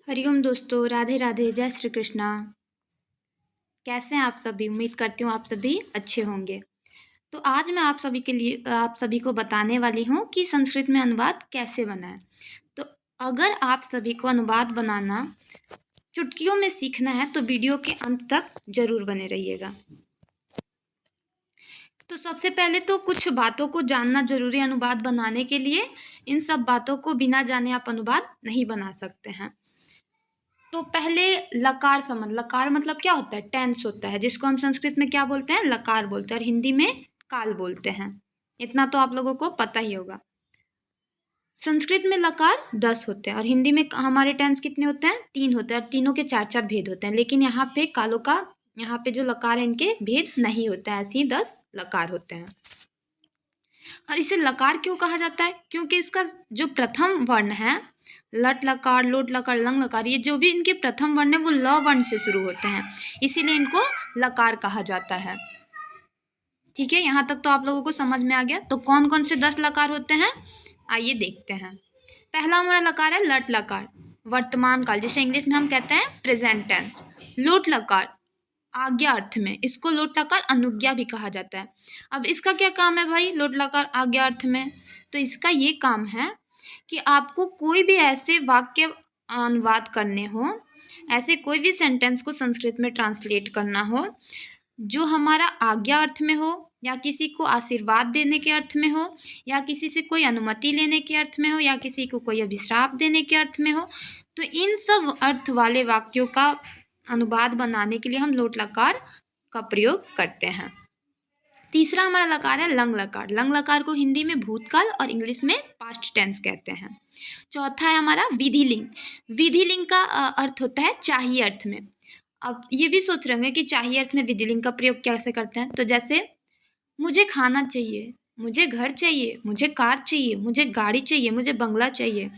हरिओम दोस्तों, राधे राधे, जय श्री कृष्णा। कैसे हैं आप सभी? उम्मीद करती हूँ आप सभी अच्छे होंगे। तो आज मैं आप सभी को बताने वाली हूँ कि संस्कृत में अनुवाद कैसे बनाएं। तो अगर आप सभी को अनुवाद बनाना चुटकियों में सीखना है तो वीडियो के अंत तक जरूर बने रहिएगा। तो सबसे पहले तो कुछ बातों को जानना जरूरी है अनुवाद बनाने के लिए। इन सब बातों को बिना जाने आप अनुवाद नहीं बना सकते हैं। तो पहले लकार समझ। लकार मतलब क्या होता है? टेंस होता है, जिसको हम संस्कृत में क्या बोलते हैं? लकार बोलते हैं और हिंदी में काल बोलते हैं। इतना तो आप लोगों को पता ही होगा। संस्कृत में लकार 10 होते हैं और हिंदी में हमारे टेंस कितने होते हैं? 3 होते हैं और तीनों के 4-4 भेद होते हैं। लेकिन यहाँ पे कालों का, यहाँ पे जो लकार है इनके भेद नहीं होते हैं, ऐसे ही 10 लकार होते हैं। और इसे लकार क्यों कहा जाता है? क्योंकि इसका जो प्रथम वर्ण है, लट लकार, लोट लकार, लंग लकार, ये जो भी इनके प्रथम वर्ण है वो ल वर्ण से शुरू होते हैं, इसीलिए इनको लकार कहा जाता है। ठीक है, यहाँ तक तो आप लोगों को समझ में आ गया। तो कौन कौन से 10 लकार होते हैं आइए देखते हैं। पहला हमारा लकार है लट लकार, वर्तमान काल, जिसे इंग्लिश में हम कहते हैं प्रेजेंट टेंस। लोट लकार आज्ञा अर्थ में, इसको लोट लकार अनुज्ञा भी कहा जाता है। अब इसका क्या काम है भाई लोट लकार आज्ञा अर्थ में? तो इसका ये काम है कि आपको कोई भी ऐसे वाक्य अनुवाद करने हो, ऐसे कोई भी सेंटेंस को संस्कृत में ट्रांसलेट करना हो जो हमारा आज्ञा अर्थ में हो, या किसी को आशीर्वाद देने के अर्थ में हो, या किसी से कोई अनुमति लेने के अर्थ में हो, या किसी को कोई अभिश्राप देने के अर्थ में हो। तो इन सब अर्थ वाले वाक्यों का अनुवाद बनाने के लिए हम लोट लकार का प्रयोग करते हैं। तीसरा हमारा लकार है लंग लकार। लंग लकार को हिंदी में भूतकाल और इंग्लिश में पास्ट टेंस कहते हैं। चौथा है हमारा विधिलिंग। विधिलिंग का अर्थ होता है चाहिए अर्थ में। अब ये भी सोच रहे होंगे कि चाहिए अर्थ में विधिलिंग का प्रयोग कैसे करते हैं। तो जैसे मुझे खाना चाहिए, मुझे घर चाहिए, मुझे कार चाहिए, मुझे गाड़ी चाहिए, मुझे बंगला चाहिए।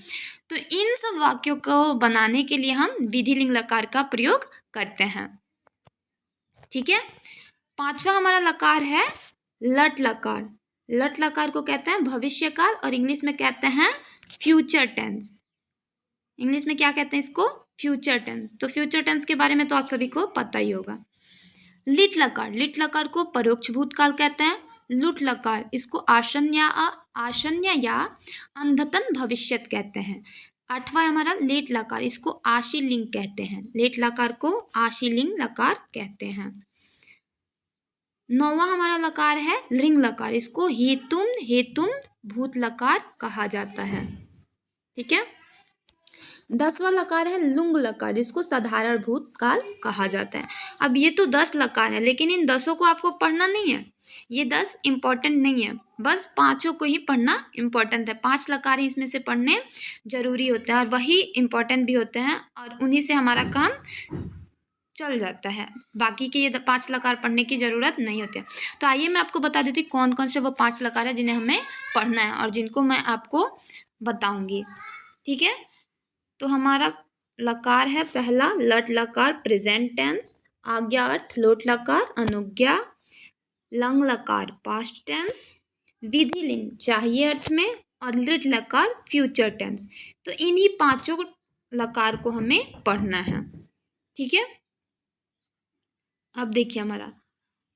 तो इन सब वाक्यों को बनाने के लिए हम विधिलिंग लकार का प्रयोग करते हैं। ठीक है, पांचवा हमारा लकार है लट लकार। लट लकार को कहते हैं भविष्यकाल और इंग्लिश में कहते हैं फ्यूचर टेंस। इंग्लिश में क्या कहते हैं इसको? Future tense. तो फ्यूचर टेंस के बारे में तो आप सभी को पता ही होगा। लिट लकार, लिट लकार को परोक्ष भूतकाल कहते हैं। लुट लकार इसको आशन्य या अंधतन भविष्यत कहते हैं। आठवां हमारा लेट लकार, इसको आशीलिंग कहते हैं। लेट लकार को आशीलिंग लकार कहते हैं। नौवां हमारा लकार है लिंग लकार, इसको हेतुम भूत लकार कहा जाता है। ठीक है, 10वां लकार है लुंग लकार, जिसको साधारण भूतकाल कहा जाता है। अब ये तो 10 लकार है, लेकिन इन 10 को आपको पढ़ना नहीं है, ये 10 इंपॉर्टेंट नहीं है, बस 5 को ही पढ़ना इंपॉर्टेंट है। 5 लकार ही इसमें से पढ़ने जरूरी होते हैं और वही इंपॉर्टेंट भी होते हैं और उन्हीं से हमारा काम चल जाता है। बाकी के ये 5 लकार पढ़ने की ज़रूरत नहीं होती है। तो आइए मैं आपको बता देती कौन कौन से वो 5 लकार है जिन्हें हमें पढ़ना है और जिनको मैं आपको बताऊंगी। ठीक है, तो हमारा लकार है पहला लट लकार प्रेजेंट टेंस, आज्ञा अर्थ लोट लकार अनुज्ञा, लंग लकार पास्ट टेंस, विधिलिंग चाहिए अर्थ में और लिट लकार फ्यूचर टेंस। तो इन्हीं 5 लकार को हमें पढ़ना है। ठीक है, अब देखिए हमारा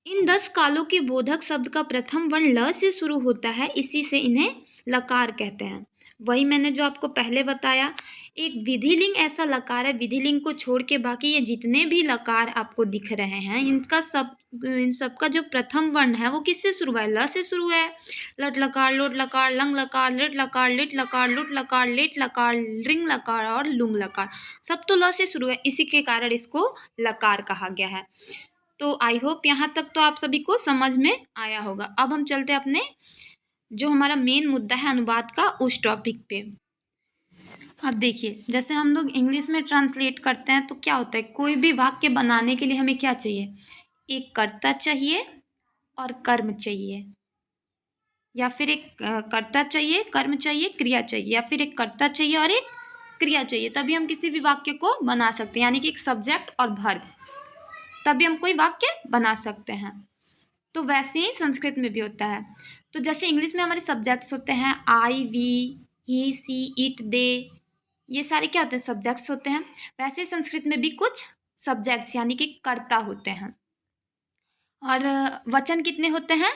इन 10 कालों के बोधक शब्द का प्रथम वर्ण ल से शुरू होता है, इसी से इन्हें लकार कहते हैं। वही मैंने जो आपको पहले बताया, एक विधिलिंग ऐसा लकार है, विधिलिंग को छोड़ के बाकी ये जितने भी लकार आपको दिख रहे हैं इन सब का जो प्रथम वर्ण है वो किससे शुरू है? ल से शुरू है। लट लकार, लोट लकार, लंग लकार, लिट लकार, लिट लकार, लुट लकार, लेट लकार, रिंग लकार और लुंग लकार, सब तो ल से शुरू है, इसी के कारण इसको लकार कहा गया है। तो आई होप यहाँ तक तो आप सभी को समझ में आया होगा। अब हम चलते हैं अपने जो हमारा मेन मुद्दा है अनुवाद का, उस टॉपिक पे। अब देखिए, जैसे हम लोग इंग्लिश में ट्रांसलेट करते हैं तो क्या होता है, कोई भी वाक्य बनाने के लिए हमें क्या चाहिए? एक कर्ता चाहिए और कर्म चाहिए, या फिर एक कर्ता चाहिए, कर्म चाहिए, क्रिया चाहिए, या फिर एक कर्ता चाहिए और एक क्रिया चाहिए, तभी हम किसी भी वाक्य को बना सकते हैं। यानी कि एक सब्जेक्ट और वर्ब, तभी हम कोई वाक्य बना सकते हैं। तो वैसे ही संस्कृत में भी होता है। तो जैसे इंग्लिश में हमारे सब्जेक्ट्स होते हैं आई, वी, ही, सी, इट, दे, ये सारे क्या होते हैं, सब्जेक्ट्स होते हैं। वैसे संस्कृत में भी कुछ सब्जेक्ट्स यानी कि कर्ता होते हैं। और वचन कितने होते हैं,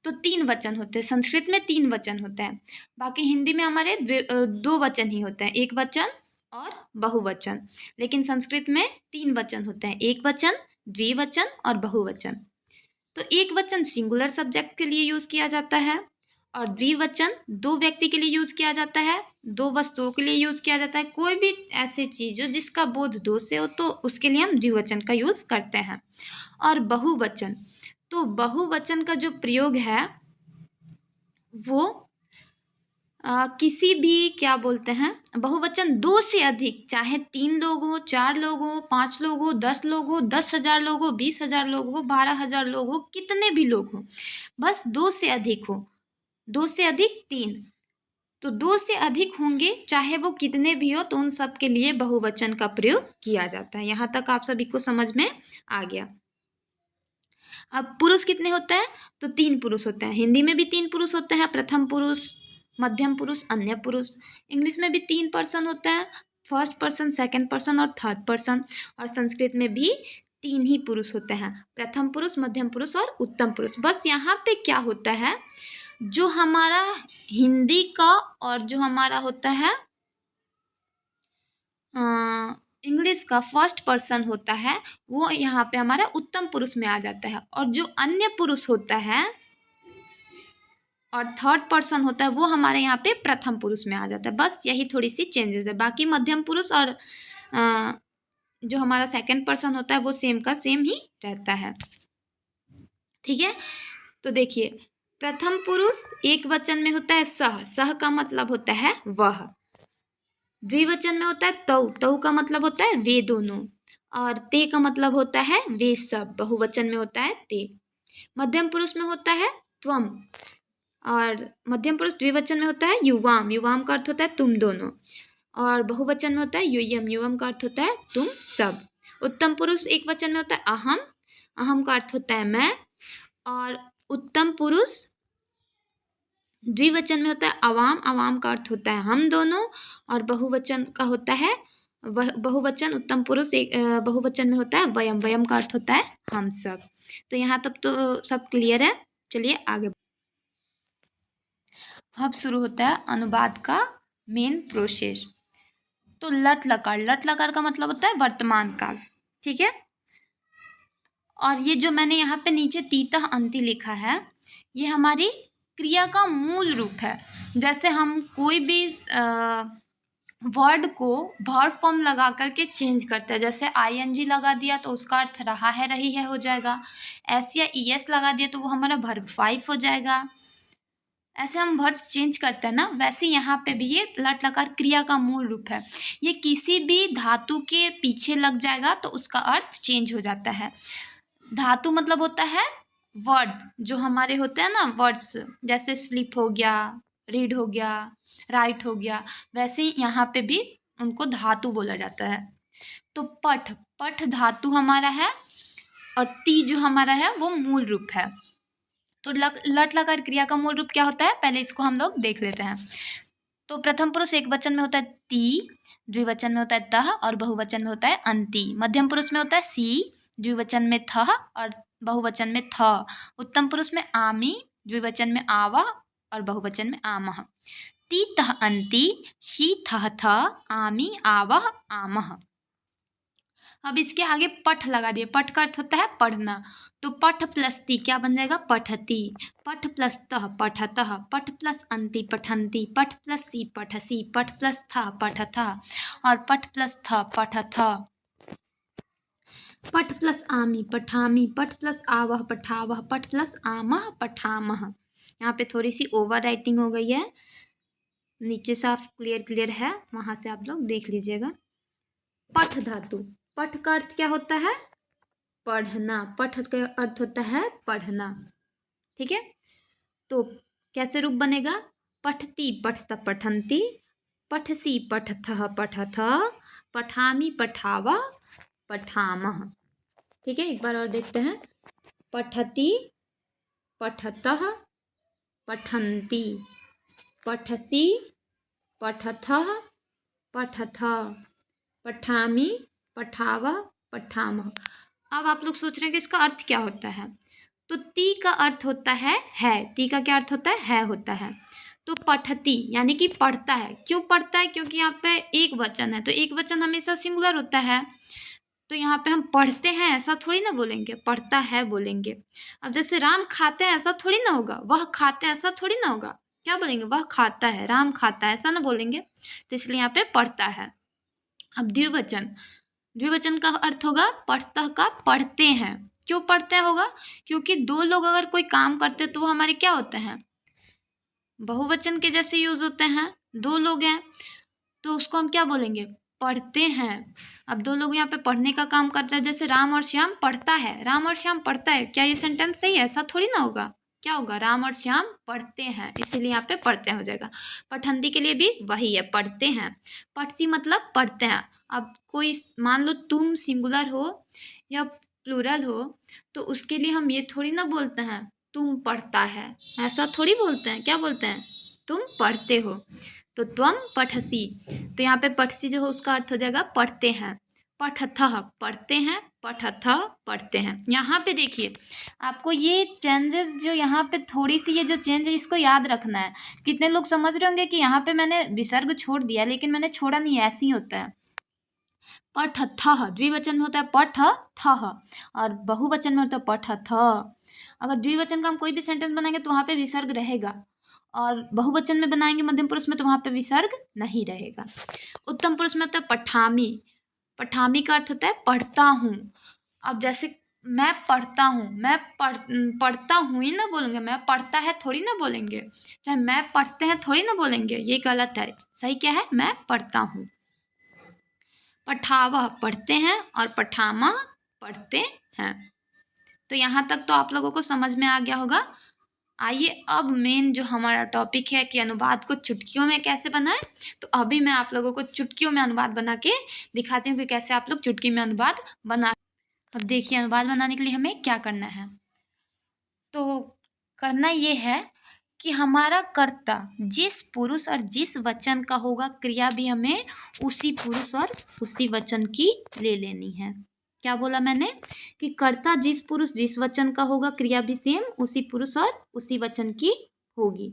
तो 3 वचन होते हैं। संस्कृत में 3 वचन होते हैं, बाकी हिंदी में हमारे 2 वचन ही होते हैं, एक वचन और बहुवचन। लेकिन संस्कृत में 3 वचन होते हैं, एक वचन, द्विवचन और बहुवचन। तो एक वचन सिंगुलर सब्जेक्ट के लिए यूज किया जाता है, और द्विवचन 2 व्यक्ति के लिए यूज किया जाता है, 2 वस्तुओं के लिए यूज किया जाता है। कोई भी ऐसी चीज हो जिसका बोध 2 से हो तो उसके लिए हम द्विवचन का यूज करते हैं। और बहुवचन, तो बहुवचन का जो प्रयोग है वो किसी भी क्या बोलते हैं, बहुवचन 2 से अधिक, चाहे 3 लोग हो, 4 लोग हो, 5 लोग हो, 10 लोग हो, 10,000 लोग हो, 20,000 लोग हो, 12,000 लोग हो, कितने भी लोग हो, बस 2 से अधिक हो, 2 से अधिक 3, तो 2 से अधिक होंगे चाहे वो कितने भी हो, तो उन सब के लिए बहुवचन का प्रयोग किया जाता है। यहाँ तक आप सभी को समझ में आ गया। अब पुरुष कितने होते हैं, तो 3 पुरुष होते हैं। हिंदी में भी 3 पुरुष होते हैं, प्रथम पुरुष, मध्यम पुरुष, अन्य पुरुष। इंग्लिश में भी 3 पर्सन होते हैं, फर्स्ट पर्सन, सेकंड पर्सन और थर्ड पर्सन। और संस्कृत में भी 3 ही पुरुष होते हैं, प्रथम पुरुष, मध्यम पुरुष और उत्तम पुरुष। बस यहाँ पे क्या होता है, जो हमारा हिंदी का और जो हमारा होता है इंग्लिश का फर्स्ट पर्सन होता है, वो यहाँ पे हमारा उत्तम पुरुष में आ जाता है। और जो अन्य पुरुष होता है और थर्ड पर्सन होता है वो हमारे यहाँ पे प्रथम पुरुष में आ जाता है। बस यही थोड़ी सी चेंजेस है, बाकी मध्यम पुरुष और जो हमारा सेकंड पर्सन होता है वो सेम का सेम ही रहता है। ठीक है, तो देखिए प्रथम पुरुष एक वचन में होता है सह, सह का मतलब होता है वह। द्विवचन में होता है तौ, तौ का मतलब होता है वे दोनों। और ते का मतलब होता है वे सब, बहुवचन में होता है ते। मध्यम पुरुष में होता है त्वम, और मध्यम पुरुष द्विवचन में होता है युवाम, युवाम का अर्थ होता है तुम दोनों। और बहुवचन में होता है यूयम, युवम का अर्थ होता है तुम सब। उत्तम पुरुष एक वचन में होता है अहम, अहम का अर्थ होता है मैं। और उत्तम पुरुष द्विवचन में होता है अवाम, अवाम का अर्थ होता है हम दोनों। और बहुवचन का होता है बहुवचन उत्तम पुरुष एक बहुवचन में होता है वयम, वयम का अर्थ होता है हम सब। तो यहाँ तक तो सब क्लियर है, चलिए आगे। अब शुरू होता है अनुवाद का मेन प्रोसेस। तो लट लकार, लट लकार का मतलब होता है वर्तमान काल। ठीक है, और ये जो मैंने यहाँ पे नीचे तीतः अंति लिखा है, ये हमारी क्रिया का मूल रूप है। जैसे हम कोई भी वर्ड को वर्ब फॉर्म लगा करके चेंज करते हैं, जैसे आईएनजी लगा दिया तो उसका अर्थ रहा है, रही है हो जाएगा। एस या ईएस लगा दिया तो वो हमारा वर्ब 5 हो जाएगा। ऐसे हम वर्ब्स चेंज करते हैं ना, वैसे यहाँ पे भी ये लट लकार क्रिया का मूल रूप है। ये किसी भी धातु के पीछे लग जाएगा तो उसका अर्थ चेंज हो जाता है। धातु मतलब होता है वर्ड, जो हमारे होते हैं ना वर्ड्स, जैसे स्लीप हो गया, रीड हो गया, राइट हो गया, वैसे ही यहाँ पे भी उनको धातु बोला जाता है। तो पठ, पठ धातु हमारा है, और ती जो हमारा है वो मूल रूप है। तो लट लकार क्रिया का मूल रूप क्या होता है, पहले इसको हम लोग देख लेते हैं। तो प्रथम पुरुष एक वचन में होता है ती, द्विवचन में होता है तह, और बहुवचन में होता है अंति। मध्यम पुरुष में होता है सी, द्विवचन में थह और बहुवचन में थ। उत्तम पुरुष में आमी, द्विवचन में आवह और बहुवचन में आमह। ती तह अंति, शी थह थ, आमी आवह आमह। अब इसके आगे पठ लगा दिए, पठ का अर्थ होता है पढ़ना। तो पठ प्लस ती क्या बन जाएगा, पठती। पठ प्लस तह पठतः, पठ प्लस अंति पठंती, पठ प्लस सी पठसी, पठ प्लस था पठथः, और पठ प्लस थ पठथ। पठ प्लस आमी पठामी, पठ प्लस आवह पठावह, पठ प्लस आमह पठामह। यहाँ पे थोड़ी सी ओवर राइटिंग हो गई है, नीचे साफ क्लियर क्लियर है, वहाँ से आप लोग देख लीजिएगा। पठ धातु, पठ का अर्थ क्या होता है, पढ़ना। पठ का अर्थ होता है पढ़ना। ठीक है, तो कैसे रूप बनेगा, पठती पठत पठंती, पठसी पठथः पठथ, पठामी पठावा पठामह। ठीक है, एक बार और देखते हैं। पठती पठतः पठंती, पठसी पठथः पठथ, पठामि, पठावः, पठामः। अब आप लोग सोच रहे हैं कि इसका अर्थ क्या होता है। तो ती का अर्थ होता है। ती का क्या अर्थ होता है होता है। तो पठती यानी कि पढ़ता है। क्यों पढ़ता है? क्योंकि यहाँ पे एक वचन है, तो एक वचन हमेशा सिंगुलर होता है। तो यहाँ पे हम पढ़ते हैं ऐसा थोड़ी ना बोलेंगे, पढ़ता है बोलेंगे। अब जैसे राम खाते हैं ऐसा थोड़ी ना होगा, वह खाते हैं ऐसा थोड़ी ना होगा। क्या बोलेंगे? वह खाता है, राम खाता है, ऐसा ना बोलेंगे। तो इसलिए यहाँ पे पढ़ता है। अब द्विवचन, द्विवचन का अर्थ होगा पढ़ता का पढ़ते हैं। क्यों पढ़ते होगा? क्योंकि दो लोग अगर कोई काम करते तो वो हमारे क्या होते हैं? बहुवचन के जैसे यूज होते हैं। दो लोग हैं तो उसको हम क्या बोलेंगे? पढ़ते हैं। अब दो लोग यहाँ पे पढ़ने का काम करते हैं, जैसे राम और श्याम पढ़ता है, राम और श्याम पढ़ता है। क्या ये सेंटेंस सही है? ऐसा थोड़ी ना होगा। क्या होगा? राम और श्याम पढ़ते हैं, इसीलिए यहाँ पे पढ़ते हैं हो जाएगा। पठंती के लिए भी वही है, पढ़ते हैं। पठसी मतलब पढ़ते हैं। अब कोई मान लो तुम सिंगुलर हो या प्लूरल हो, तो उसके लिए हम ये थोड़ी ना बोलते हैं तुम पढ़ता है, ऐसा थोड़ी बोलते हैं। क्या बोलते हैं? तुम पढ़ते हो। तो त्वम पठसी, तो यहाँ पे पठसी जो है उसका अर्थ हो जाएगा पढ़ते हैं। पठथः पढ़ते हैं, पठथः पढ़ते हैं। यहाँ पे देखिए आपको ये चेंजेस जो यहाँ पे थोड़ी सी ये जो चेंज है इसको याद रखना है। कितने लोग समझ रहे होंगे कि यहाँ पे मैंने विसर्ग छोड़ दिया, लेकिन मैंने छोड़ा नहीं है, ऐसे ही होता है। पठथः द्विवचन होता है पठथः, और बहुवचन में होता है पठथ। अगर द्विवचन का हम कोई भी सेंटेंस बनाएंगे तो वहाँ पे विसर्ग रहेगा, और बहुवचन में बनाएंगे मध्यम पुरुष में तो वहाँ पे विसर्ग नहीं रहेगा। उत्तम पुरुष में होता है पठामी। पठामी का अर्थ होता है पढ़ता हूँ। अब जैसे मैं पढ़ता हूँ, मैं पढ़ता हूँ ही ना बोलेंगे, मैं पढ़ता है थोड़ी ना बोलेंगे, चाहे मैं पढ़ते हैं थोड़ी ना बोलेंगे, ये गलत है। सही क्या है? मैं पढ़ता हूँ। पठावह पढ़ते हैं, और पठामा पढ़ते हैं। तो यहाँ तक तो आप लोगों को समझ में आ गया होगा। आइए अब मेन जो हमारा टॉपिक है कि अनुवाद को चुटकियों में कैसे बनाएं, तो अभी मैं आप लोगों को चुटकियों में अनुवाद बना के दिखाती हूँ कि कैसे आप लोग चुटकी में अनुवाद बना। अब देखिए अनुवाद बनाने के लिए हमें क्या करना है। तो करना ये है कि हमारा कर्ता जिस पुरुष और जिस वचन का होगा, क्रिया भी हमें उसी पुरुष और उसी वचन की ले लेनी है। क्या बोला मैंने? कि कर्ता जिस पुरुष जिस वचन का होगा, क्रिया भी सेम उसी पुरुष और उसी वचन की होगी।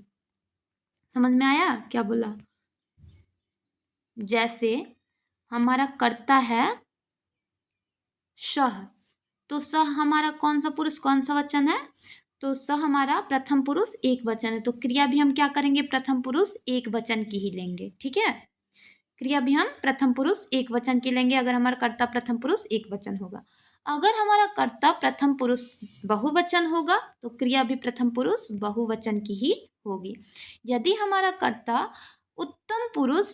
समझ में आया क्या बोला? जैसे हमारा कर्ता है सह, तो सह हमारा कौन सा पुरुष कौन सा वचन है? तो स हमारा प्रथम पुरुष एक वचन है, तो क्रिया भी हम क्या करेंगे? प्रथम पुरुष एक वचन की ही लेंगे। ठीक है, क्रिया भी हम प्रथम पुरुष एक वचन की लेंगे अगर हमारा कर्ता प्रथम पुरुष एक वचन होगा। अगर हमारा कर्ता प्रथम पुरुष बहुवचन होगा तो क्रिया भी प्रथम पुरुष बहुवचन की ही होगी। यदि हमारा कर्ता उत्तम पुरुष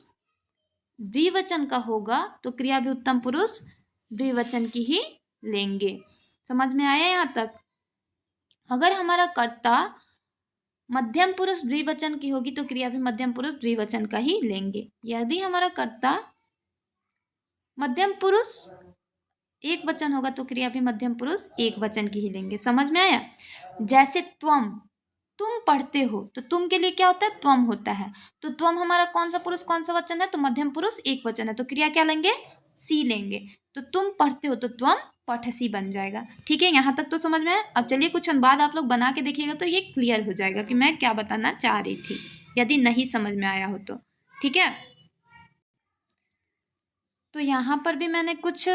द्विवचन का होगा तो क्रिया भी उत्तम पुरुष द्विवचन की ही लेंगे। समझ में आया यहाँ तक? अगर हमारा कर्ता मध्यम पुरुष द्विवचन की होगी तो क्रिया भी मध्यम पुरुष द्विवचन का ही लेंगे। यदि हमारा कर्ता मध्यम पुरुष एक वचन होगा तो क्रिया भी मध्यम पुरुष एक वचन की ही लेंगे। समझ में आया? जैसे त्वम, तुम पढ़ते हो, तो तुम के लिए क्या होता है? त्वम होता है। तो त्वम हमारा कौन सा पुरुष कौन सा वचन है? तो मध्यम पुरुष एक वचन है, तो क्रिया क्या लेंगे? सी लेंगे। तो तुम पढ़ते हो तो त्वम पठसी बन जाएगा। ठीक है, यहाँ तक तो समझ में आया। अब चलिए कुछ अनुवाद आप लोग बना के देखिएगा तो ये क्लियर हो जाएगा कि मैं क्या बताना चाह रही थी, यदि नहीं समझ में आया हो तो। ठीक है, तो यहाँ पर भी मैंने कुछ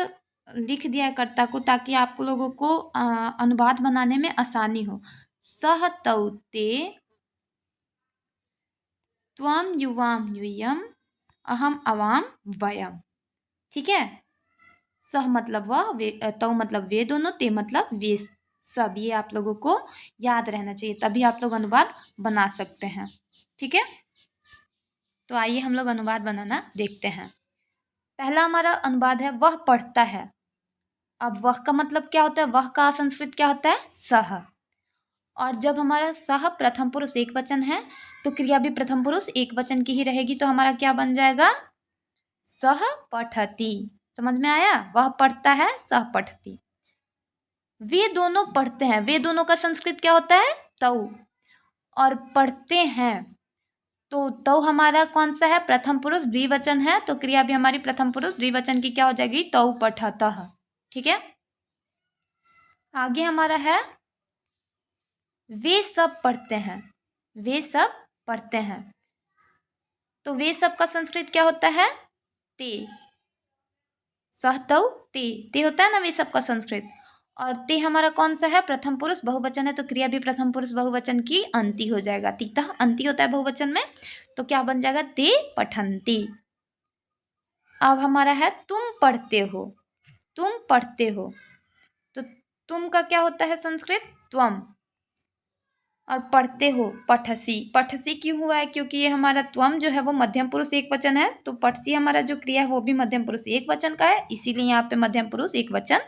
लिख दिया है कर्ता को, ताकि आप लोगों को अनुवाद बनाने में आसानी हो। सह तौ ते, त्वम युवाम यूयम, अहम अवाम वयम। ठीक है, सह मतलब वह, तौ मतलब वे दोनों, ते मतलब वे सब। ये आप लोगों को याद रहना चाहिए, तभी आप लोग अनुवाद बना सकते हैं। ठीक है, तो आइए हम लोग अनुवाद बनाना देखते हैं। पहला हमारा अनुवाद है वह पढ़ता है। अब वह का मतलब क्या होता है? वह का संस्कृत क्या होता है? सह। और जब हमारा सह प्रथम पुरुष एक वचन है तो क्रिया भी प्रथम पुरुष एक वचन की ही रहेगी, तो हमारा क्या बन जाएगा? सह पठती। समझ में आया? वह पढ़ता है, सह पठती। वे दोनों पढ़ते हैं, वे दोनों का संस्कृत क्या होता है? तौ। और पढ़ते हैं, तो हमारा कौन सा है? प्रथम पुरुष द्विवचन है, तो क्रिया भी हमारी प्रथम पुरुष द्विवचन की क्या हो जाएगी? तौ पठतः। ठीक है, आगे हमारा है वे सब पढ़ते हैं। वे सब पढ़ते हैं, तो वे सब का संस्कृत क्या होता है? ते। सहतौ ते होता है ना वे सब का संस्कृत। और ते हमारा कौन सा है? प्रथम पुरुष बहुवचन है, तो क्रिया भी प्रथम पुरुष बहुवचन की अंति हो जाएगा। तिक्तः अंति होता है बहुवचन में, तो क्या बन जाएगा? ते पठन्ति। अब हमारा है तुम पढ़ते हो। तुम पढ़ते हो, तो तुम का क्या होता है संस्कृत? त्वम। और पढ़ते हो पठसी। पठसी क्यों हुआ है? क्योंकि ये हमारा त्वम जो है वो मध्यम पुरुष एक वचन है, तो पठसी हमारा जो क्रिया है वो भी मध्यम पुरुष एक वचन का है, इसीलिए यहाँ पे मध्यम पुरुष एक वचन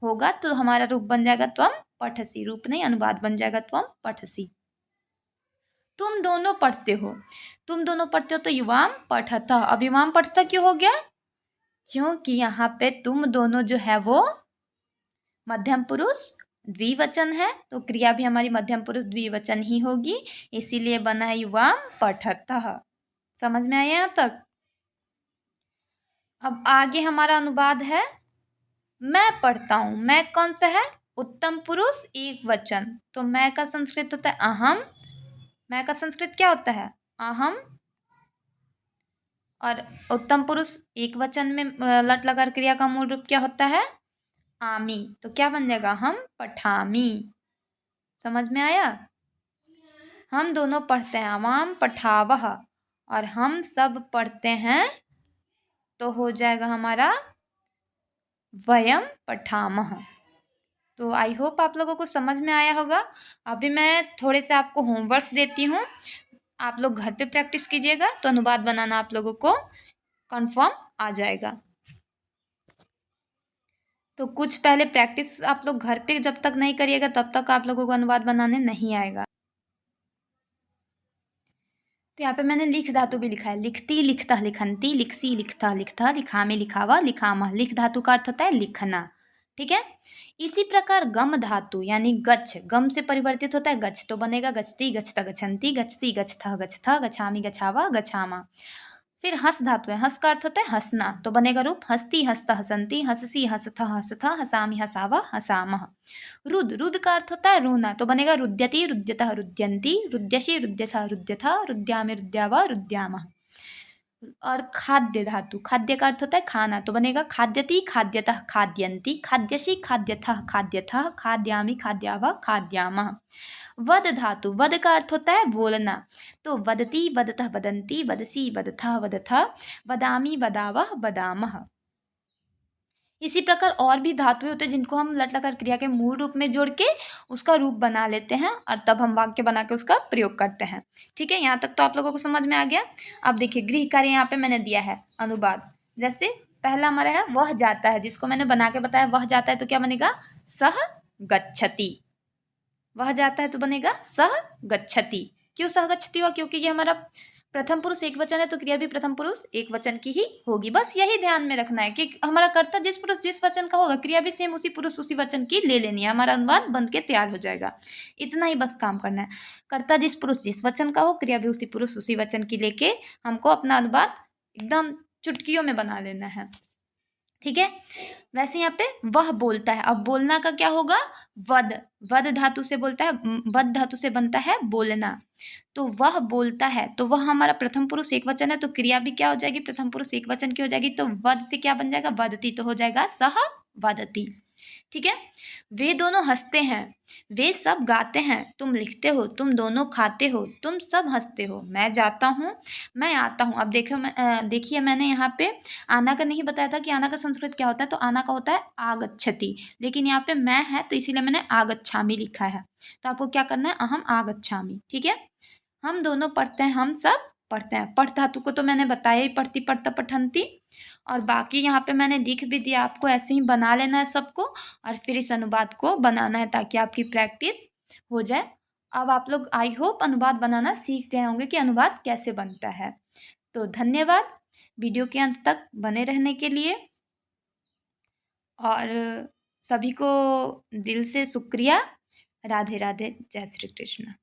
होगा, तो हमारा रूप बन जाएगा त्वम पठसी। रूप नहीं, अनुवाद बन जाएगा त्वम पठसी। तुम दोनों पढ़ते हो। तुम दोनों पढ़ते हो, तो युवाम पठतः। अब युवाम पठतः क्यों हो गया? क्योंकि यहाँ पे तुम दोनों जो है वो मध्यम पुरुष द्विवचन है, तो क्रिया भी हमारी मध्यम पुरुष द्विवचन ही होगी, इसीलिए बना है युवाम पठतः। समझ में आया यहाँ तक? अब आगे हमारा अनुवाद है मैं पढ़ता हूँ। मैं कौन सा है? उत्तम पुरुष एक वचन, तो मैं का संस्कृत होता है अहम। मैं का संस्कृत क्या होता है? अहम। और उत्तम पुरुष एक वचन में लट लकार क्रिया का मूल रूप क्या होता है? आमी। तो क्या बन जाएगा? हम पठामी। समझ में आया? हम दोनों पढ़ते हैं, अवाम पठावह, और हम सब पढ़ते हैं, तो हो जाएगा हमारा वयम पठामह। तो आई होप आप लोगों को समझ में आया होगा। अभी मैं थोड़े से आपको होमवर्क्स देती हूँ, आप लोग घर पे प्रैक्टिस कीजिएगा, तो अनुवाद बनाना आप लोगों को कंफर्म आ जाएगा। तो कुछ पहले प्रैक्टिस आप लोग घर पे जब तक नहीं करिएगा तब तक आप लोगों को अनुवाद बनाने नहीं आएगा। तो यहाँ पे मैंने लिख धातु भी लिखा है, लिखती लिखता लिखंती, लिखसी लिखता लिखता, लिखामी लिखावा लिखामह। लिख धातु का अर्थ होता है लिखना। ठीक है, इसी प्रकार गम धातु यानी गच्छ, गम से परिवर्तित होता है गच्छ, तो बनेगा गच्छति गच्छता गच्छन्ति, गच्छसी गच्छथा गच्छथा, गच्छामी गच्छावा गच्छामा। फिर हंस धातु है, हंस का अर्थ होता है हंसना, तो बनेगा रूप हस्ती हंसता हसंती, हंससी हंसथा हंसथा, हसामी हसावा हसामह। रुद, रुद का अर्थ होता है रोना, तो बनेगा रुद्यति रुद्यतः रुद्यन्ति, रुद्यशी रुद्यसा रुद्यथा, रुद्यामे रुद्यावा रुद्यामः। और खाद्य धातु, खाद्य का अर्थ होता है खाना, तो बनेगा खाद्यति खाद्यतः खाद्यन्ति, खाद्यशी खाद्यथः खाद्यथः, खाद्यामि खाद्यावा खाद्यामः। वद धातु, वद का अर्थ होता है बोलना, तो वदति वदतः वदन्ति, वदसी वदथः वदथः, वदामि वदावः वदामः। इसी प्रकार और भी धातुएं होते हैं जिनको हम लट लकार क्रिया के मूल रूप में जोड़ के उसका रूप बना लेते हैं, और तब हम वाक्य बना के उसका प्रयोग करते हैं। ठीक है, यहाँ तक तो आप लोगों को समझ में आ गया। अब देखिए गृह कार्य यहाँ पे मैंने दिया है अनुवाद। जैसे पहला हमारा है वह जाता है, जिसको मैंने बना के बताया वह जाता है, तो क्या बनेगा? सह गच्छति। वह जाता है तो बनेगा सह गच्छति। क्यों सह गच्छति हुआ? क्योंकि ये हमारा प्रथम पुरुष एक वचन है, तो क्रिया भी प्रथम पुरुष एक वचन की ही होगी। बस यही ध्यान में रखना है कि हमारा कर्ता जिस पुरुष जिस वचन का होगा, क्रिया भी सेम उसी पुरुष उसी वचन की ले लेनी है, हमारा अनुवाद बन के तैयार हो जाएगा। इतना ही बस काम करना है। कर्ता जिस पुरुष जिस वचन का हो, क्रिया भी उसी पुरुष उसी वचन की लेके हमको अपना अनुवाद एकदम चुटकियों में बना लेना है। ठीक है, वैसे यहाँ पे वह बोलता है। अब बोलना का क्या होगा? वद, वद धातु से बोलता है, वद धातु से बनता है बोलना, तो वह बोलता है, तो वह हमारा प्रथम पुरुष एक वचन है, तो क्रिया भी क्या हो जाएगी? प्रथम पुरुष एक वचन की हो जाएगी, तो वद से क्या बन जाएगा? वदती, तो हो जाएगा सह वदती। ठीक है, वे दोनों हंसते हैं, वे सब गाते हैं, तुम लिखते हो, तुम दोनों खाते हो, तुम सब हंसते हो, मैं जाता हूँ, मैं आता हूँ। अब देखो देखिए मैंने यहाँ पे आना का नहीं बताया था कि आना का संस्कृत क्या होता है, तो आना का होता है आगच्छति, लेकिन यहाँ पे मैं है तो इसीलिए मैंने आगच्छामि लिखा है। तो आपको क्या करना है? अहम आगच्छामि। ठीक है, हम दोनों पढ़ते हैं, हम सब पढ़ते हैं। पढ़ धातु को तो मैंने बताया ही, पढ़ती पढ़ता पठंती, और बाकी यहाँ पे मैंने लिख भी दिया, आपको ऐसे ही बना लेना है सबको, और फिर इस अनुवाद को बनाना है ताकि आपकी प्रैक्टिस हो जाए। अब आप लोग आई होप अनुवाद बनाना सीख गए होंगे कि अनुवाद कैसे बनता है। तो धन्यवाद वीडियो के अंत तक बने रहने के लिए, और सभी को दिल से शुक्रिया। राधे राधे, जय श्री कृष्ण।